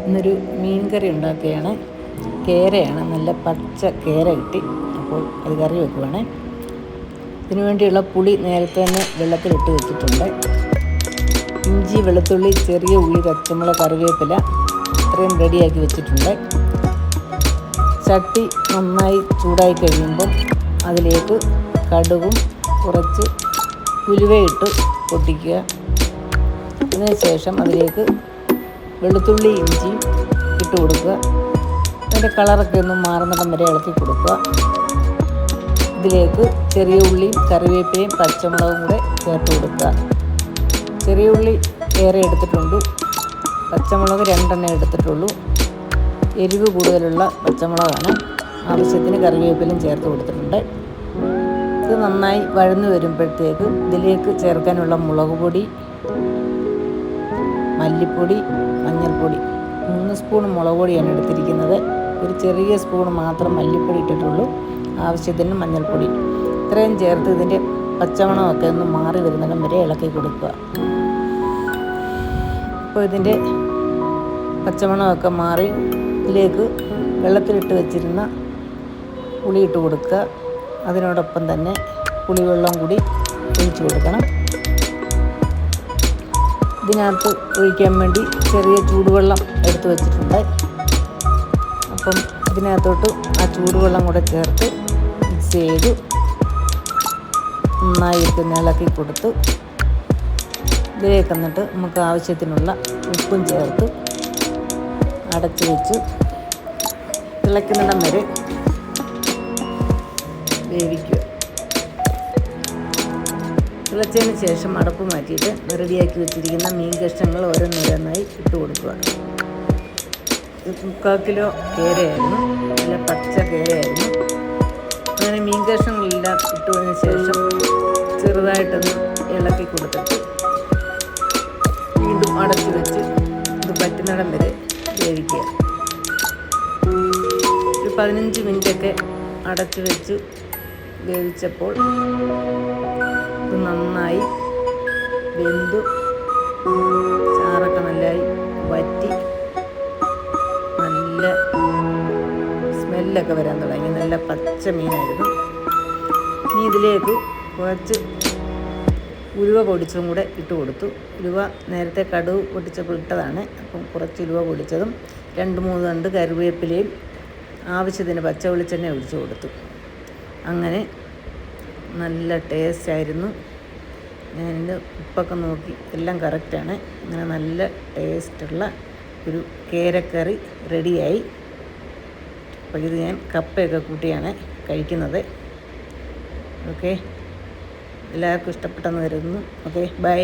ഇന്നൊരു മീൻ കറി ഉണ്ടാക്കുകയാണ്. കേരയാണ്, നല്ല പച്ച കേര കിട്ടി. അപ്പോൾ അത് കറി വെക്കുവാണ്. ഇതിനു വേണ്ടിയുള്ള പുളി നേരത്തെ തന്നെ വെള്ളത്തിലിട്ട് വെച്ചിട്ടുണ്ട്. ഇഞ്ചി, വെളുത്തുള്ളി, ചെറിയ ഉള്ളി, പച്ചമുളക്, കറിവേപ്പില ഇത്രയും റെഡിയാക്കി വെച്ചിട്ടുണ്ട്. ചട്ടി നന്നായി ചൂടായി കഴിയുമ്പം അതിലേക്ക് കടുകും കുറച്ച് ഉലുവയിട്ട് പൊട്ടിക്കുക. അതിനുശേഷം അതിലേക്ക് വെളുത്തുള്ളി, ഇഞ്ചിയും ഇട്ട് കൊടുക്കുക. അതിൻ്റെ കളറൊക്കെ ഒന്ന് മാറുന്നിടം വരെ ഇളക്കി കൊടുക്കുക. ഇതിലേക്ക് ചെറിയ ഉള്ളിയും കറിവേപ്പിലയും പച്ചമുളകും കൂടെ ചേർത്ത് കൊടുക്കുക. ചെറിയ ഉള്ളി ഏറെ എടുത്തിട്ടുണ്ട്, പച്ചമുളക് 2 എടുത്തിട്ടുള്ളൂ. എരിവ് കൂടുതലുള്ള പച്ചമുളകാണ്. ആവശ്യത്തിന് കറിവേപ്പിലയും ചേർത്ത് കൊടുത്തിട്ടുണ്ട്. ഇത് നന്നായി വഴന്നു വരുമ്പോഴത്തേക്ക് ഇതിലേക്ക് ചേർക്കാനുള്ള മുളക് പൊടി, മല്ലിപ്പൊടി, മഞ്ഞൾപ്പൊടി 3 സ്പൂൺ മുളക് പൊടിയാണ് എടുത്തിരിക്കുന്നത്. ഒരു ചെറിയ സ്പൂൺ മാത്രം മല്ലിപ്പൊടി ഇട്ടിട്ടുള്ളൂ. ആവശ്യത്തിന് മഞ്ഞൾപ്പൊടി ഇത്രയും ചേർത്ത് ഇതിൻ്റെ പച്ചമണമൊക്കെ ഒന്ന് മാറി വരുന്നിടം വരെ ഇളക്കി കൊടുക്കുക. അപ്പോൾ ഇതിൻ്റെ പച്ചമണമൊക്കെ മാറി ഇതിലേക്ക് വെള്ളത്തിലിട്ട് വെച്ചിരുന്ന പുളി ഇട്ട് കൊടുക്കുക. അതിനോടൊപ്പം തന്നെ പുളിവെള്ളം കൂടി ഒഴിച്ച് കൊടുക്കണം. ഇതിനകത്ത് ഒഴിക്കാൻ വേണ്ടി ചെറിയ ചൂടുവെള്ളം എടുത്ത് വെച്ചിട്ടുണ്ട്. അപ്പം ഇതിനകത്തോട്ട് ആ ചൂടുവെള്ളം കൂടെ ചേർത്ത് മിക്സ് ചെയ്ത് നന്നായി ഇളക്കി കൊടുത്ത് ഇതിലേക്ക് എന്നിട്ട് നമുക്ക് ആവശ്യത്തിനുള്ള ഉപ്പും ചേർത്ത് അടച്ചു വെച്ച് തിളയ്ക്കുന്നിടം വരെ വേവിക്കുക. തിളച്ചതിന് ശേഷം അടപ്പ് മാറ്റിയിട്ട് റെഡിയാക്കി വെച്ചിരിക്കുന്ന മീൻ കഷ്ണങ്ങൾ ഓരോന്നോരോന്നായി ഇട്ട് കൊടുക്കുക. ഇത് 3/4 കിലോ കേരയായിരുന്നു, നല്ല പച്ച കേരയായിരുന്നു. അങ്ങനെ മീൻ കഷ്ണങ്ങളെല്ലാം ഇട്ടതിന് ശേഷം ചെറുതായിട്ടൊന്ന് ഇളക്കി കൊടുത്തിട്ട് വീണ്ടും അടച്ചു വെച്ച് ഇത് പറ്റുന്നിടം വരെ വേവിക്കുക. ഒരു 15 മിനിറ്റൊക്കെ അടച്ചു വെച്ച് വേവിച്ചപ്പോൾ ഇത് നന്നായി വെന്തു ചാറൊക്കെ നല്ലതായി വറ്റി നല്ല സ്മെല്ലൊക്കെ വരാൻ തുടങ്ങി. നല്ല പച്ച മീനായിരുന്നു. ഇനി ഇതിലേക്ക് കുറച്ച് ഉലുവ പൊടിച്ചതും കൂടെ ഇട്ട് കൊടുത്തു. ഉലുവ നേരത്തെ കടുക് പൊട്ടിച്ചപ്പോൾ ഇട്ടതാണ്. അപ്പം കുറച്ച് ഉലുവ പൊടിച്ചതും 2-3 തണ്ട് കറിവേപ്പിലയും ആവശ്യത്തിന് പച്ച വെളിച്ചെണ്ണ ഒഴിച്ചു കൊടുത്തു. അങ്ങനെ നല്ല ടേസ്റ്റായിരുന്നു. ഞാനിത് ഉപ്പൊക്കെ നോക്കി എല്ലാം കറക്റ്റാണ്. അങ്ങനെ നല്ല ടേസ്റ്റുള്ള ഒരു കേരക്കറി റെഡിയായി. അപ്പോൾ ഇത് ഞാൻ കപ്പയൊക്കെ കൂട്ടിയാണ് കഴിക്കുന്നത്. ഓക്കെ, എല്ലാവർക്കും ഇഷ്ടപ്പെട്ടെന്ന് കരുതുന്നു. Okay, by.